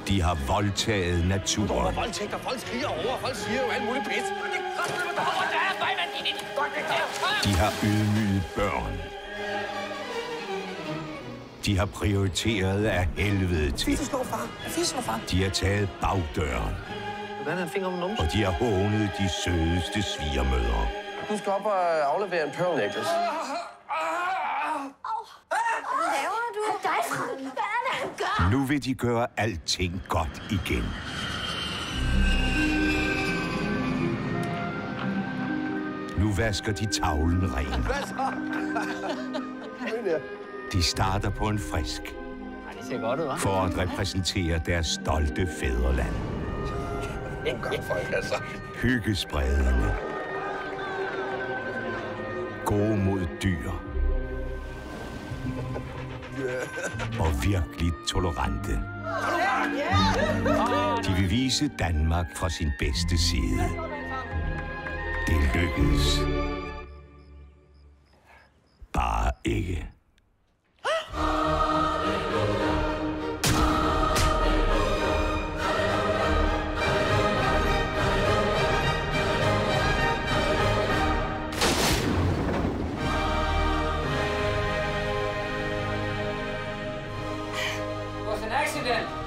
De har voldtaget naturen. Der er voldtægter, folk skriger over, folk siger jo alt muligt pis. De har ydmyget børn. De har prioriteret af helvede til. Fisse slå far. De har taget bagdøren. Hvordan er en finger om numsen? Og de har hånet de sødeste svigermødre. Du skal op og aflevere en pearl necklace. Hvad laver du? Dig, Frank. Hvad er det, han gør? Nu vil de gøre alting godt igen. Nu vasker de tavlen ren. Hvad så? De starter på en frisk. Det ser godt ud, hva'? For at repræsentere deres stolte fædreland. Hyggespredende. Gode mod dyr. Og virkelig tolerante. De vil vise Danmark fra sin bedste side. Det lykkedes. Bare ikke. It was an accident.